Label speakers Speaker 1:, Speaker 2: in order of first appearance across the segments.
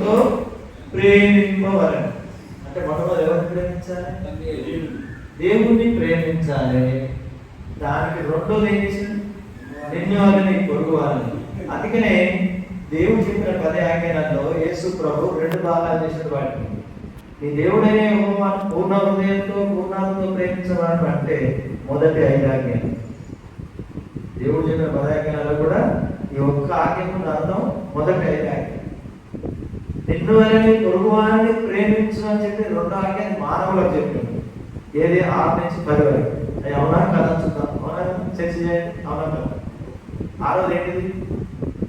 Speaker 1: మనతో ప్రేమింపవలెను. అంటే మొట్టమొదటి ఎవరిని ప్రేమించాలి? దేవుణ్ణి ప్రేమించాలి. దానికి రెండోది ఏం చేసింది? నిన్ను వాళ్ళని పొరుగు వాళ్ళని. అందుకనే దేవుడు చెప్పిన 10 ఆజ్ఞలలో యేసు ప్రభు 2 భాగాలు చేసిన వాటిని. నీ దేవుడనే యెహోవాను పూర్ణ హృదయంతో పూర్ణాత్మతో ప్రేమించవాడు అంటే మొదటి 5 ఆజ్ఞలు. దేవుడు చెప్పిన 10 ఆజ్ఞలలో కూడా ఈ ఒక్క ఆజ్ఞకు అర్థం మొదటి 5 ఆజ్ఞలు. నిన్ను వాళ్ళని పొరుగు వారిని ప్రేమించు అని చెప్పి 2వ ఆజ్ఞ మానవులకు చెప్పింది. ఏది 6 నుంచి 10 వరకు. అది అవునా కదా చూద్దాం. అవునా చర్చ చేయండి. అవునా కదా? 6వది ఏంటిది?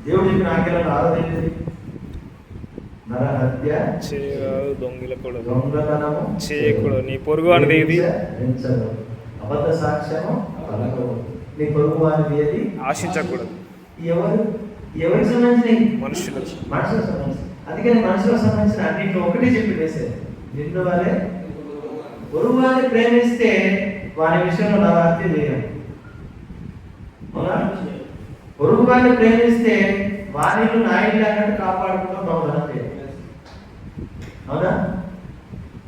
Speaker 1: దేవుడు చెప్పిన ఆజ్ఞలలో 6వది ఏంటిది? నరహత్య చేయకూడదు, దొంగతనము చేయకూడదు, నీ పొరుగు వానిది ఏది అబద్ధ సాక్ష్యము పలకకూడదు, నీ పొరుగు వానిది ఏది ఆశించకూడదు. ఎవరికి సంబంధించిన? మనుషులకు సంబంధించిన. అందుకని మనుషులకు సంబంధించిన అన్నింటిలో ఒకటి చెప్పి వేసేది, నిన్ను వాళ్ళే పొరుగు వారిని ప్రేమిస్తే వారి విషయంలో నరహత్య చేయడం. అవునా? పొరుగు వారిని ప్రేమిస్తే వారిని నా ఇల్లు అన్నట్టు కాపాడుకుంటూ దొంగతనం చేయాలి. అవునా?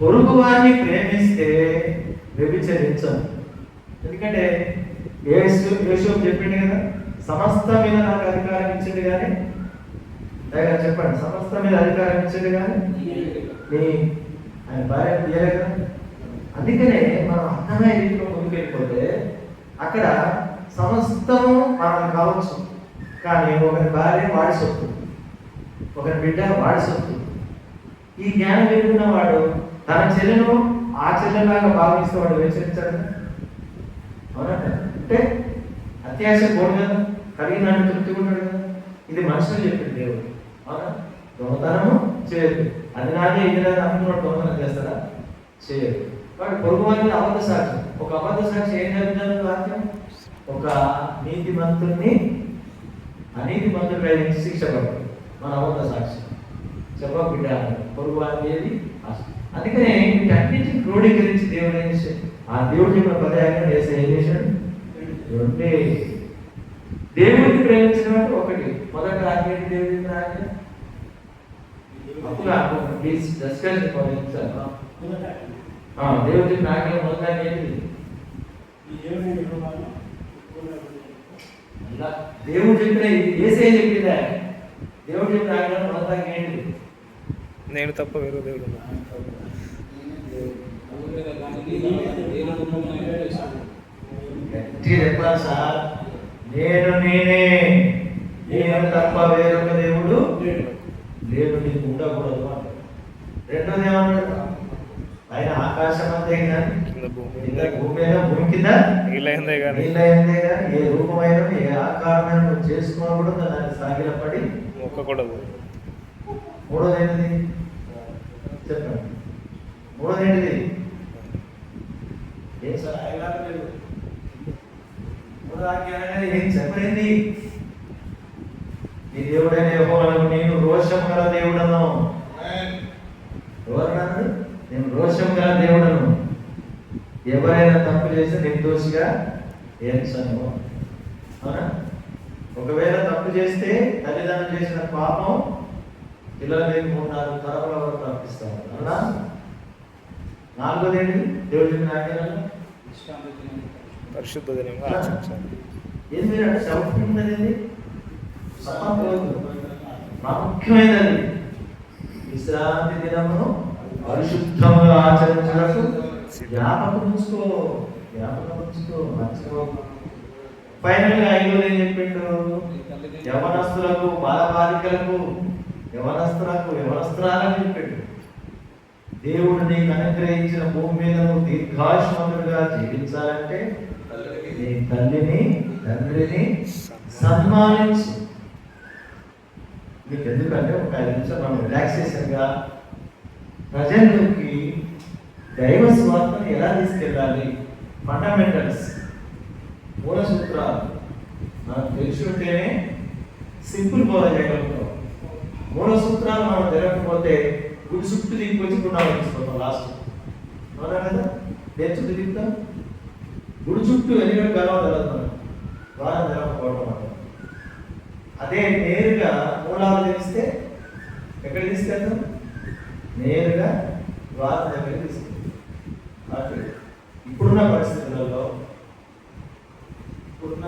Speaker 1: పొరుగు వారిని ప్రేమిస్తే వ్యభిచరించం. ఎందుకంటే యేసు చెప్పిండు కదా, సమస్త మీద నాకు అధికారం ఇచ్చింది కానీ, దయగా చెప్పండి, సమస్త మీద అధికారం ఇచ్చింది కానీ నీ ఆయన భార్య తీయలే కదా. అందుకనే మనం అర్థమైన రీతిలో ముందుకెళ్ళిపోతే అక్కడ సమస్తము మనం కావచ్చు, కానీ ఒకరి భార్య వాడి సొత్తు, ఒకరి బిడ్డ వాడి సొత్తు. ఈ జ్ఞానం పెరుగుతున్న వాడు తన చెల్లెను ఆ చెల్లెలాగా భావిస్తే వాడు వ్యతిరేకించాడు. అవునా? అంటే అత్యాశ పోడు కదా, కలిగినాడు తృప్తి ఉంటాడు కదా. ఇది మనుషులు చెప్పింది దేవుడు. అవునా? దొంగతనము చేయదు, అది నాదే ఇది నాదే అనుకున్నాడు. దొంగతనం చేస్తారా? చేయదు. వాడు పొరుగు వారిని అబద్ధ సాక్ష్యం. ఒక అబద్ధ సాక్షి ఏం జరుగుతుంది? వాక్యం ఒక నీతిమంతుడిని అనీతిమంతుడిపై శిక్ష పడుతుంది. మన అబద్ధ సాక్షి చెప్ప బిడ్డ పొరుగు వారిని ఏది. అందుకనే వీటన్నిటిని క్రోడీకరించి దేవుడు ఏం చేశాడు? ఆ దేవుడు చెప్పిన 10 ఆజ్ఞలు వేసే ఏం చేశాడు? దేవుడిని ప్రేమించిన వాడు ఒకటి. మొదటి ఆజ్ఞ దేవుడి చెప్పిన ఆజ్ఞ ప్లీజ్ డిస్కషన్ దేవుడు చెప్పిన ఆజ్ఞ మొదటి ఆజ్ఞ ఏంటి? దేవుడు చెప్పిన ఏసే చెప్పిందా? దేవుడు చెప్పిన ఆజ్ఞ మొదటి ఆజ్ఞ ఏంటి? నేను తప్ప వేరే దేవుడు చెప్పాలి సార్. నేను తప్ప వేరొక దేవుడు లేదు, నీకు ఉండకూడదు. రెండోది ఏమన్నాడు? ఆయన ఆకాశం అంతే కానీ భూమి అయినా భూమి కింద నీళ్ళైందే కానీ ఏ రూపమైన ఏ ఆకారమైన నువ్వు చేసుకోకూడదు, దాన్ని సాగిలపడి మొక్కకూడదు. మూడోది ఏంటిది చెప్పండి? మూడోది ఏంటిది? ఏం సార్ లేదు. మూడో ఆజ్ఞ ఏం చెప్పలేంది? నీ దేవుడైన యెహోవాను నేను రోషం గల దేవుడను. ఎవరన్నాడు? నేను రోషం గల దేవుడను, ఎవరైనా తప్పు చేస్తే నిర్దోషిగా ఎంచను. అవునా? ఒకవేళ తప్పు చేస్తే తల్లిదండ్రులు చేసిన పాపం పిల్లలకి 3-4 తరాల వరకు ప్రాప్తిస్తారు. అవునా? 4వది ఏంటి? దేవుడు చెప్పిన ఆజ్ఞలలో పరిశుద్ధ దినంగా ఆచరించాలి. ఏది మీరు అంటే సౌఖ్యమైనది ప్రాముఖ్యమైనది. విశ్రాంతి దినమును పరిశుద్ధముగా ఆచరించడానికి జ్ఞాపకం ఉంచుకో, మర్చిపో. ఫైనల్ గా 5వది ఏం చెప్పిండు? యవనస్తులకు బాలబాలికలకు యవనస్త్రాలను చెప్పిండు. దేవుడు నీకు అనుగ్రహించిన భూమి మీద నువ్వు దీర్ఘాయుష్మంతుడిగా జీవించాలంటే నీ తల్లిని తండ్రిని సన్మానించు. మీకు ఎందుకంటే ఒక 5 నిమిషాలు మనం రిలాక్సేషన్గా ప్రజల్లోకి దైవ స్వార్థను ఎలా తీసుకెళ్ళాలి, ఫండమెంటల్స్, మూల సూత్రాలు మనం తెలుసుకుంటేనే సింపుల్ బోధ చేయగలుగుతాం. మూల సూత్రాలు మనం తెలియకపోతే గుడి చుట్టూ దిగిపోయి తీసుకుంటాం లాస్ట్. అవునా కదా? దేని చుట్టూ దిగుతాం? గుడి చుట్టూ ఎందుకంటే గర్వం తెలవుతాం, ద్వారం తెలవకపోవడం. అదే నేరుగా మూలాలు తెలిస్తే ఎక్కడ తీసుకెళ్తాం? నేరుగా ద్వారం దగ్గర తీసుకెళ్తాం. ఇప్పుడున్న పరిస్థితులలో, ఇప్పుడున్న